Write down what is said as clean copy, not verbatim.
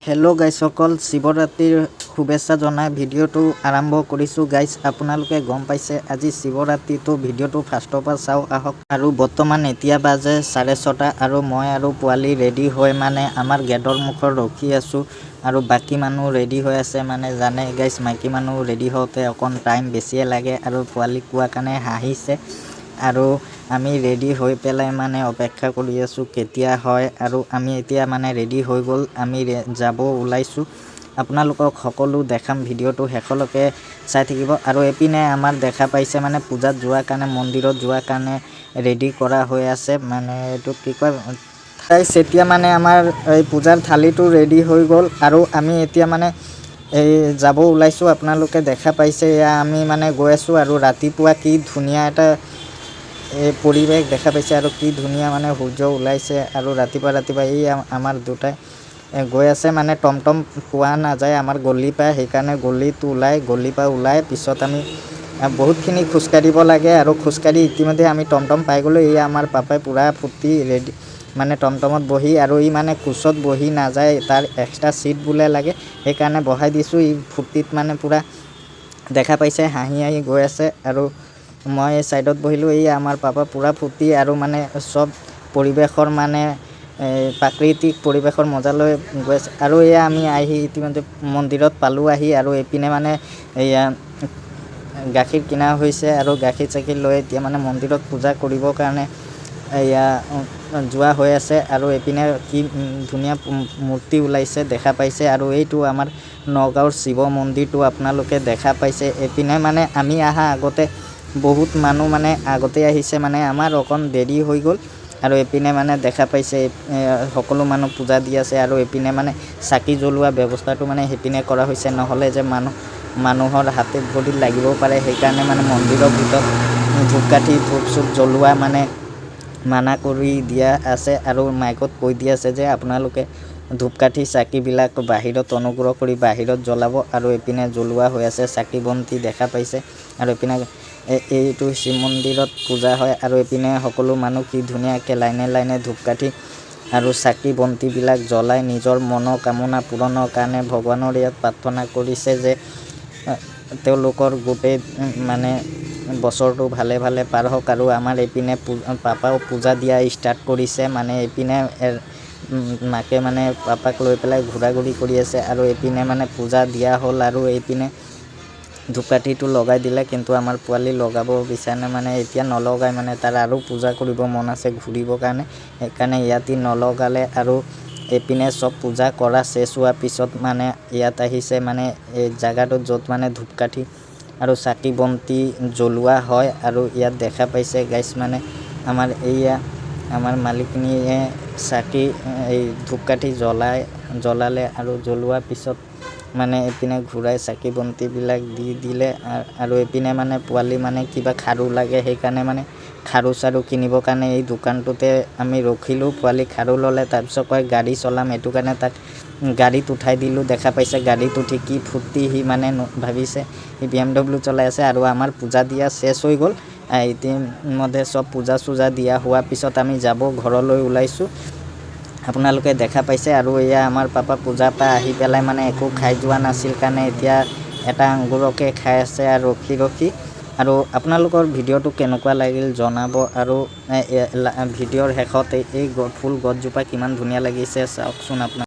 hello guys सकल शिवरात्रिर शुभेच्छा जनाई video आरम्भ करिछु गाइस आपनालोके गम पाइसे আজি शिवरात्रि तो भिडिओ फार्स्टर पर चाओ आहक आरु बर्तमान एतिया बाजे 6:30 आरु मैं आरु पोवाली रेडी होय माने आमार गेटर मुखर रखी आसु आरु बाकी मानु रेडी होय आछे माने जाने गाइस माइकी मानु रेडी होते अकन टाइम बेसिए लागे आरु पोवाली कुआ काने हाहिसे आरु आमी रेडी होय पेलाय माने अपेक्षा करि आसु केতিয়া होय आरु आमी एतिया माने रेडी होय गल आमी जाबो उलाइसु आपनालोকক सकलो देखाम भिडिओ हेखलके चाइ থাকিব आरु एपिने आमार देखा पाइसे माने पूजात जोवा काने मन्दिरत जोवा काने रेडी करा होय आछे माने एटु कि कय गाइस एतिया माने आमार पूजार थालीटो रेडी होय गल आरु आमी एतिया माने जाबो उलाइसु आपनालोके देखा पाइसे या आमी माने गय आसु आरु रातिपुवा कि धुनिया एटा परिवेश देखा पाइसे आरु कि धुनिया माने सूर्य उलाइसे आरु रातिपुवा आमार दुटाय गय आछे माने टमटम पोवा ना जाय आमार गल्ली पाय हेकाने गल्लीत उलाय पिছত आमी बहुतखिनि खुजकाढ़िब लागे आरु खुजकाढ़ि इतिमध्ये आमी टमटम पाइ गलो ए आमार पापाय पूरा फुर्ती रेडी माने टमटमत बहि आरु इ माने कुसत बहि ना जाय तार एक्सट्रा सीट बुले लागे हेकाने बहाय दिसु इ फुर्तीत माने पूरा देखा पाइसे हाहि गय आछे आरु मैं साइडत बहिलो ए आमार पापा पूरा फुर्ती आरु माने सब परिवेशर माने प्राकृतिक परिवेशर मजा लय गय आरु एया आमी आहि इतिमध्ये मन्दिरत पालु आहि आरु एपिने माने एया गाखिर किना होइसे आरु गाखिर चाखिर लय एतिया माने मन्दिरत पूजा करिबर कारणे एया जोवा होय आछे आरु एपिने कि धुनिया मूर्ति उलाइसे देखा पाइसे आरु एइटु आमार नगाँवर शिव मन्दिरटो आपनालोके देखा पाइसे एपिने माने आमी आहा आगते बहुत मानु माने आगते आहिसे माने आमार अकन देरी होय गल आरु एपिने माने देखा पाइसे सकलो मानु पूजा दि आछे आरु एपिने माने चाकी जलुवा व्यवस्थाटो माने हेपिने करा होइसे नहले जे मानुहर हाते भरि लागिब पारे हेकाने माने मन्दिरर भितर धूपकाठी धूप जलुवा माने माना करि दिया आछे आरु माइकत কৈ দি আছে যে आपनालोके धूपकाठी चाकी बिलाक बाहिरत अनुग्रह करि बाहिरत जलाब आरु एपिने जलुवा होय आछे चाकी बन्ती देखा पाइसे आरु एपिने এইটো শিৱ মন্দিৰত পূজা হয় আৰু এপিনে সকলো মানুহ কি ধুনীয়াকৈ লাইনে লাইনে ধূপকাঠি আৰু চাকি বন্তিবিলাক জ্বলাই নিজৰ মনৰ কামনা পূৰণৰ কাৰণে ভগৱানৰ ইয়াত প্ৰাৰ্থনা কৰিছে যে তেওঁলোকৰ গোটেই মানে বছৰটো ভালে ভালে পাৰ হওক আৰু আমাৰ এপিনে পাপাও পূজা দিয়া ষ্টাৰ্ট কৰিছে মানে এপিনে মাকে মানে পাপাক লৈ পেলাই ঘূৰা ঘূৰি কৰি আছে আৰু এপিনে মানে পূজা দিয়া হ'ল আৰু এপিনে ধূপকাঠিটো লগাই দিলে কিন্তু আমাৰ পোৱালি লগাব বিচাৰে মানে এতিয়া নলগাই মানে তাৰ আৰু পূজা কৰিব মন আছে ঘূৰিবৰ কাৰণে সেইকাৰণে ইয়াতে নলগালে আৰু এপিনে সব পূজা কৰা শেষ হোৱাৰ পিছত মানে ইয়াত আহিছে মানে এই জায়গাটোত য'ত মানে ধূপকাঠি আৰু চাকি বন্তি জ্বলোৱা হয় আৰু ইয়াত দেখা পাইছে গাইছ মানে আমাৰ এইয়া আমাৰ মালিকনিয়ে চাকি এই ধূপকাঠি জ্বলালে আৰু জ্বলোৱাৰ পিছত মানে এপিনে ঘূৰাই চাকি বন্তিবিলাক দি দিলে আৰু এপিনে মানে পোৱালি মানে কিবা খাৰু লাগে সেইকাৰণে মানে খাৰু চাৰু কিনিবৰ কাৰণে এই দোকানটোতে আমি ৰখিলোঁ পোৱালি খাৰু ল'লে তাৰপিছত কয় গাড়ী চলাম এইটো কাৰণে তাক গাড়ীত উঠাই দিলোঁ দেখা পাইছে গাড়ীত উঠি কি ফূৰ্তি সি মানে ভাবিছে সি BMW চলাই আছে আৰু আমাৰ পূজা দিয়া শেষ হৈ গ'ল ইতিমধ্যে সব পূজা চূজা দিয়া হোৱাৰ পিছত আমি যাব ঘৰলৈ ওলাইছোঁ আপোনালোকে দেখা পাইছে আৰু এয়া আমাৰ পাপা পূজাৰ পৰা আহি পেলাই মানে একো খাই যোৱা নাছিল কাৰণে এতিয়া এটা আঙুৰকে খাই আছে আৰু ৰখি আৰু আপোনালোকৰ ভিডিঅ'টো কেনেকুৱা লাগিল জনাব আৰু ভিডিঅ'ৰ শেষত এই ফুল গছজোপা কিমান ধুনীয়া লাগিছে চাওকচোন আপোনালোকে